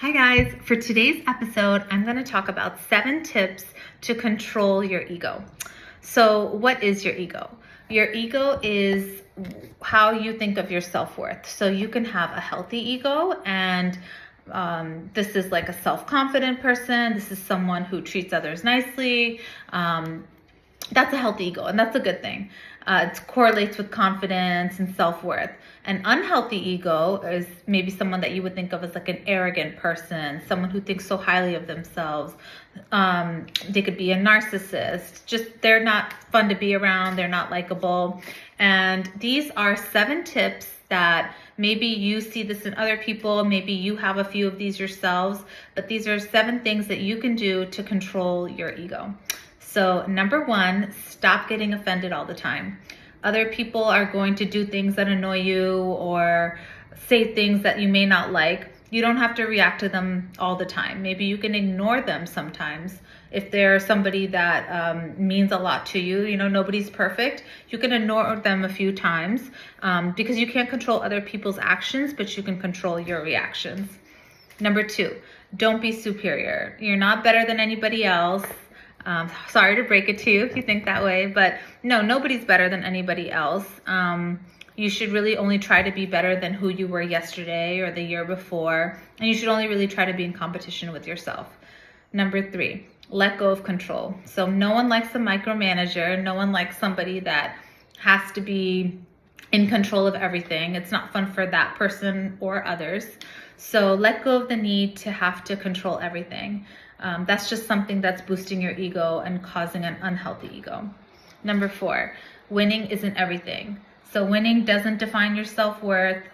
Hi guys, for today's episode, I'm going to talk about 7 tips to control your ego. So what is your ego? Your ego is how you think of your self-worth. So you can have a healthy ego, and this is like a self-confident person. This is someone who treats others nicely. That's a healthy ego, and that's a good thing. It correlates with confidence and self-worth. An unhealthy ego is maybe someone that you would think of as like an arrogant person, someone who thinks so highly of themselves. They could be a narcissist. Just they're not fun to be around. They're not likable. And these are 7 tips that maybe you see this in other people. Maybe you have a few of these yourselves, but these are 7 things that you can do to control your ego. So number 1, stop getting offended all the time. Other people are going to do things that annoy you or say things that you may not like. You don't have to react to them all the time. Maybe you can ignore them sometimes. If they're somebody that means a lot to you, nobody's perfect. You can ignore them a few times because you can't control other people's actions, but you can control your reactions. Number 2, don't be superior. You're not better than anybody else. Sorry to break it to you if you think that way, but no, nobody's better than anybody else. You should really only try to be better than who you were yesterday or the year before, and you should only really try to be in competition with yourself. Number 3, let go of control. So no one likes a micromanager. No one likes somebody that has to be in control of everything. It's not fun for that person or others. So let go of the need to have to control everything. That's just something that's boosting your ego and causing an unhealthy ego. Number 4, winning isn't everything. So winning doesn't define your self-worth.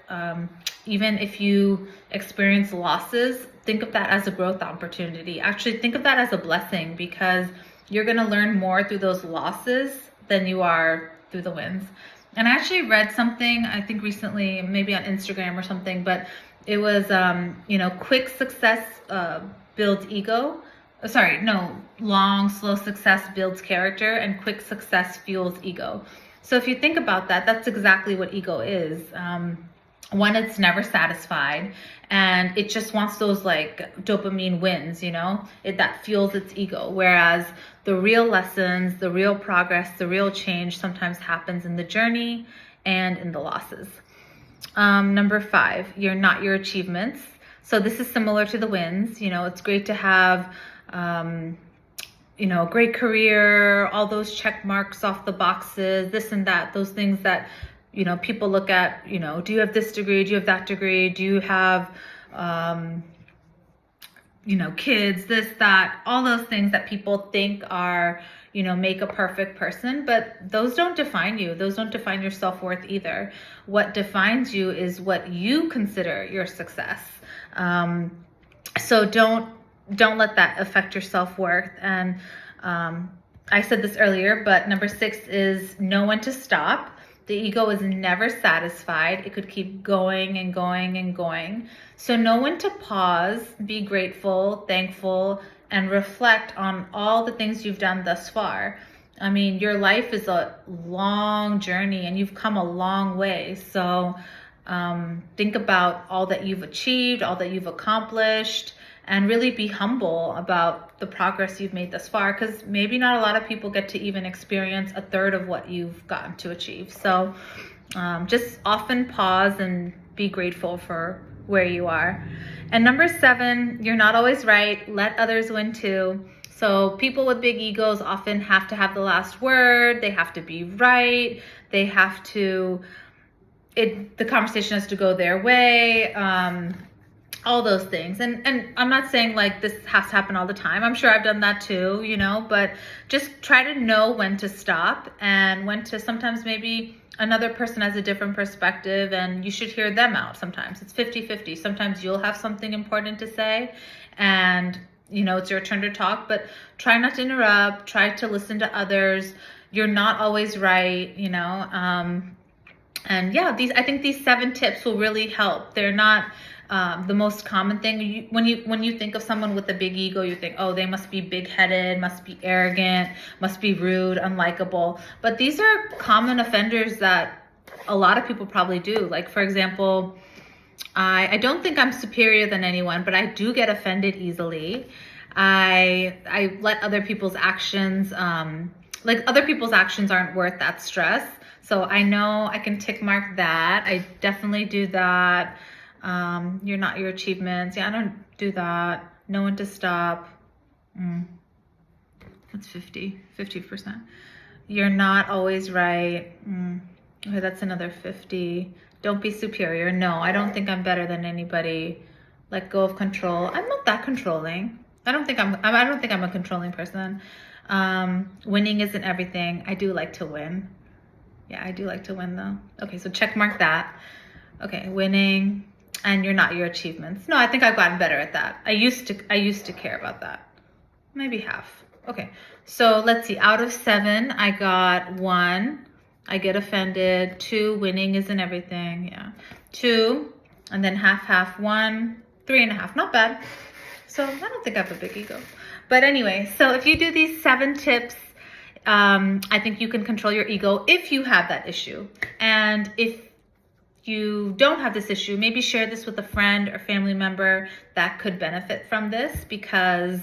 Even if you experience losses, think of that as a growth opportunity. Actually, think of that as a blessing, because you're going to learn more through those losses than you are through the wins. And I actually read something, I think recently, maybe on Instagram or something, but it was, quick success builds ego. Long, slow success builds character, and quick success fuels ego. So if you think about that, that's exactly what ego is. One, it's never satisfied, and it just wants those like dopamine wins, that fuels its ego. Whereas the real lessons, the real progress, the real change sometimes happens in the journey and in the losses. Number 5, you're not your achievements. So this is similar to the wins. It's great to have, a great career, all those check marks off the boxes, this and that, those things that, people look at, do you have this degree? Do you have that degree? Do you have, kids, this, that, all those things that people think are, make a perfect person, but those don't define you. Those don't define your self-worth either. What defines you is what you consider your success. So don't let that affect your self-worth. And I said this earlier, but number 6 is know when to stop. The ego is never satisfied. It could keep going and going and going. So know when to pause, be grateful, thankful, and reflect on all the things you've done thus far. I mean, your life is a long journey and you've come a long way. So think about all that you've achieved, all that you've accomplished, and really be humble about the progress you've made thus far, because maybe not a lot of people get to even experience a third of what you've gotten to achieve. So just often pause and be grateful for where you are. And number 7, you're not always right. Let others win too. So people with big egos often have to have the last word. They have to be right. They have to, the conversation has to go their way. All those things. And I'm not saying like this has to happen all the time. I'm sure I've done that too, but just try to know when to stop and when to, sometimes maybe another person has a different perspective and you should hear them out. Sometimes it's 50-50. Sometimes you'll have something important to say and it's your turn to talk, but try not to interrupt, try to listen to others. You're not always right, and yeah, I think these 7 tips will really help. They're not the most common thing. When you think of someone with a big ego, you think, oh, they must be big-headed, must be arrogant, must be rude, unlikable. But these are common offenders that a lot of people probably do. Like, for example, I don't think I'm superior than anyone, but I do get offended easily. I let other people's actions, like other people's actions aren't worth that stress. So I know I can tick mark that. I definitely do that. You're not your achievements. Yeah, I don't do that. Know when to stop. That's 50%. You're not always right. Okay, that's another 50. Don't be superior. No, I don't think I'm better than anybody. Let go of control. I'm not that controlling. I don't think I'm a controlling person. Winning isn't everything. I do like to win. Yeah, I do like to win though. Okay, so check mark that. Okay, winning, and you're not your achievements. No, I think I've gotten better at that. I used to care about that. Maybe half. Okay, so let's see. Out of 7, I got 1. I get offended. 2, winning isn't everything. Yeah. 2, and then half, 1, 3.5. Not bad. So I don't think I have a big ego. But anyway, so if you do these 7 tips, I think you can control your ego if you have that issue. And if you don't have this issue, maybe share this with a friend or family member that could benefit from this, because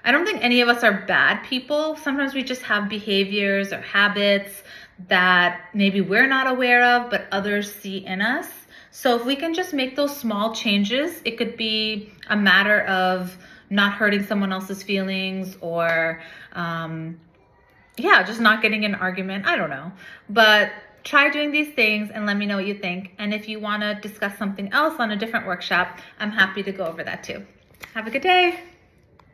I don't think any of us are bad people. Sometimes we just have behaviors or habits that maybe we're not aware of, but others see in us. So if we can just make those small changes, it could be a matter of not hurting someone else's feelings, or just not getting in an argument. I don't know. But try doing these things and let me know what you think. And if you want to discuss something else on a different workshop, I'm happy to go over that too. Have a good day.